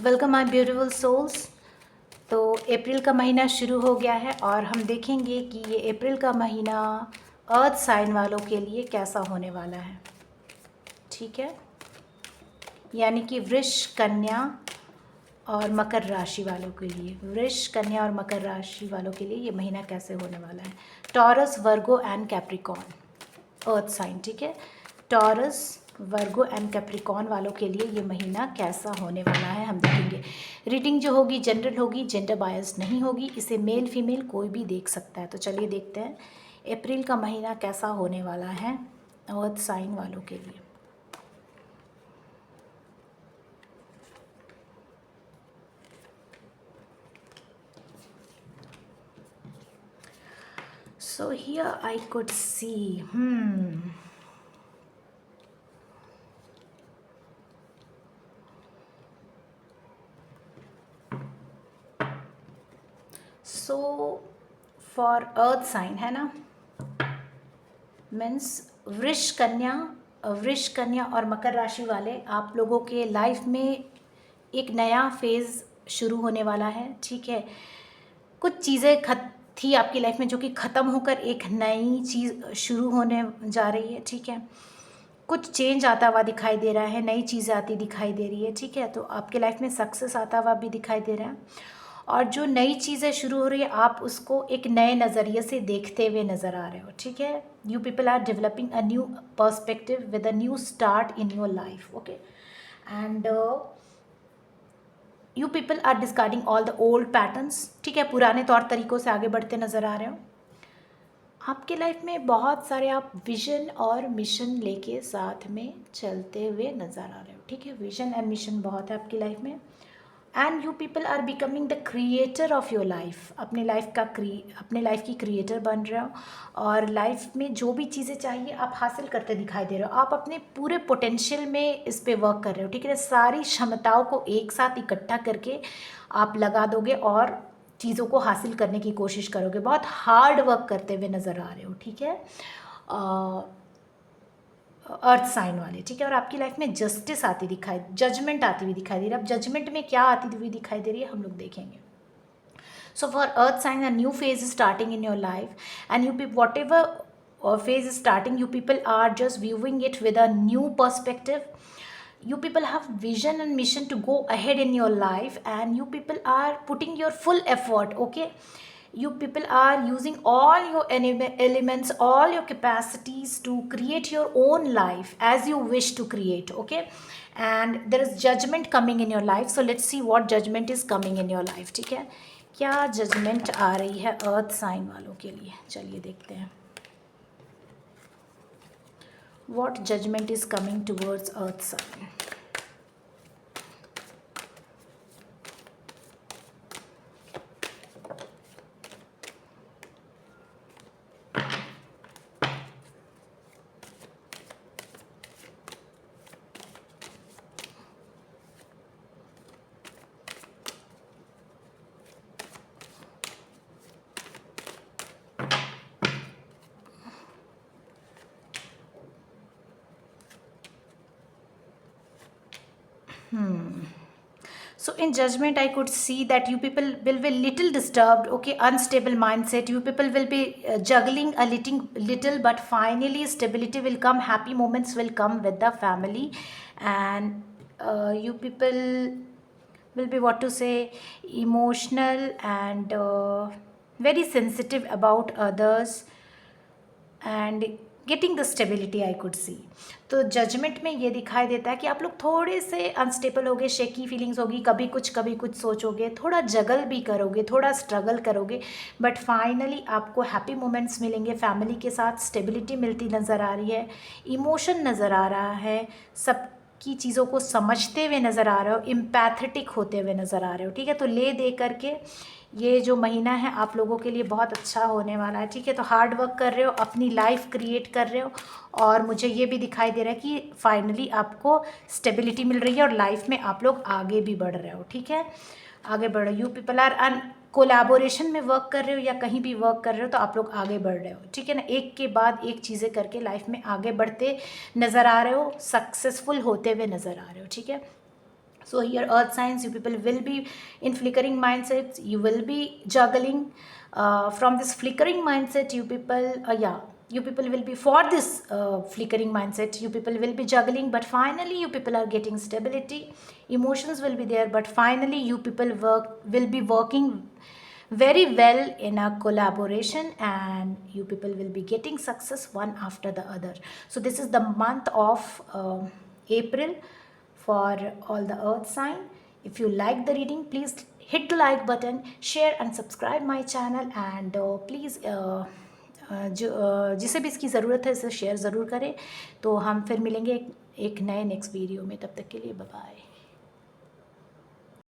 Welcome my beautiful souls. तो अप्रैल का महीना शुरू हो गया है और हम देखेंगे कि ये अप्रैल का महीना अर्थ साइन वालों के लिए कैसा होने वाला है। ठीक है, यानी कि वृष, कन्या और मकर राशि वालों के लिए, वृष, कन्या और मकर राशि वालों के लिए ये महीना कैसे होने वाला है। Taurus, Virgo and Capricorn earth sign. ठीक है, टॉरस, वर्गो एंड कैप्रिकॉर्न वालों के लिए ये महीना कैसा होने वाला है हम देखेंगे। रीडिंग जो होगी जनरल होगी, जेंडर बायस नहीं होगी, इसे मेल फीमेल कोई भी देख सकता है। तो चलिए देखते हैं अप्रैल का महीना कैसा होने वाला है अर्थ साइन वालों के लिए। So here I could see, so for earth sign है ना, मीन्स वृष, कन्या और मकर राशि वाले आप लोगों के लाइफ में एक नया फेज़ शुरू होने वाला है। ठीक है, कुछ चीज़ें थी आपकी लाइफ में जो कि ख़त्म होकर एक नई चीज़ शुरू होने जा रही है। ठीक है, कुछ चेंज आता हुआ दिखाई दे रहा है, नई चीज़ें आती दिखाई दे रही है। ठीक है, तो आपके लाइफ में सक्सेस आता हुआ भी दिखाई दे रहा है और जो नई चीज़ें शुरू हो रही है आप उसको एक नए नज़रिए से देखते हुए नज़र आ रहे हो। ठीक है, you people are developing a new perspective with a new start in your life. Okay, and you people are discarding all the old patterns. ठीक है, पुराने तौर तरीक़ों से आगे बढ़ते नज़र आ रहे हो। आपके लाइफ में बहुत सारे आप विजन और मिशन लेके साथ में चलते हुए नज़र आ रहे हो। ठीक है, विजन एंड मिशन बहुत है आपकी लाइफ में and you people are becoming the creator of your life. अपने लाइफ की क्रिएटर बन रहे हो और लाइफ में जो भी चीज़ें चाहिए आप हासिल करते दिखाई दे रहे हो। आप अपने पूरे पोटेंशियल में इस पे वर्क कर रहे हो। ठीक है, सारी क्षमताओं को एक साथ इकट्ठा करके आप लगा दोगे और चीज़ों को हासिल करने की कोशिश करोगे। बहुत हार्ड वर्क करते हुए नज़र आ रहे हो। ठीक है, अर्थ साइन वाले। ठीक है, और आपकी लाइफ में जस्टिस जजमेंट आती हुई दिखाई दे रही है। अब जजमेंट में क्या आती हुई दिखाई दे रही है हम लोग देखेंगे। So for earth sign, a new phase is starting in your life and whatever phase is starting, you people are just viewing it with a new perspective. You people have vision and mission to go ahead in your life and you people are putting your full effort. Okay, you people are using all your elements, all your capacities to create your own life as you wish to create. Okay, and there is judgment coming in your life, so let's see what judgment is coming in your life. ठीक है, क्या judgement आ रही है अर्थ sign वालों के लिए, चलिए देखते हैं what judgment is coming towards earth sign. So in judgment, I could see that you people will be little disturbed. Okay, unstable mindset. You people will be juggling a little, but finally stability will come. Happy moments will come with the family, and you people will be what to say emotional and very sensitive about others and getting the stability I could see. तो judgement में ये दिखाई देता है कि आप लोग थोड़े से अनस्टेबल होगे, शेकी फीलिंग्स होगी, कभी कुछ सोचोगे, थोड़ा जगल भी करोगे, थोड़ा स्ट्रगल करोगे, बट फाइनली आपको हैप्पी मोमेंट्स मिलेंगे। फैमिली के साथ स्टेबिलिटी मिलती नज़र आ रही है, इमोशन नज़र आ रहा है, सब की चीज़ों को समझते हुए नज़र आ रहे हो, एम्पैथेटिक होते हुए नज़र आ रहे हो। ठीक है, तो ले दे करके ये जो महीना है आप लोगों के लिए बहुत अच्छा होने वाला है। ठीक है, तो हार्ड वर्क कर रहे हो, अपनी लाइफ क्रिएट कर रहे हो और मुझे ये भी दिखाई दे रहा है कि फाइनली आपको स्टेबिलिटी मिल रही है और लाइफ में आप लोग आगे भी बढ़ रहे हो। ठीक है, आगे बढ़ रहे हो। यू पीपल आर कोलैबोरेशन में वर्क कर रहे हो या कहीं भी वर्क कर रहे हो तो आप लोग आगे बढ़ रहे हो। ठीक है ना, एक के बाद एक चीज़ें करके लाइफ में आगे बढ़ते नज़र आ रहे हो, सक्सेसफुल होते हुए नज़र आ रहे हो। ठीक है, So here earth signs, you people will be in flickering mindsets, you will be juggling from this flickering mindset. You people you people will be for this flickering mindset, you people will be juggling, but finally you people are getting stability. Emotions will be there, but finally you people will be working very well in a collaboration, and you people will be getting success one after the other. So this is the month of April for all the earth sign. If you like the reading, please hit the like button, share and subscribe my channel, and please जिसे भी इसकी ज़रूरत है इसे share ज़रूर करें। तो हम फिर मिलेंगे एक नए नेक्स्ट वीडियो में, तब तक के लिए बाय बाय।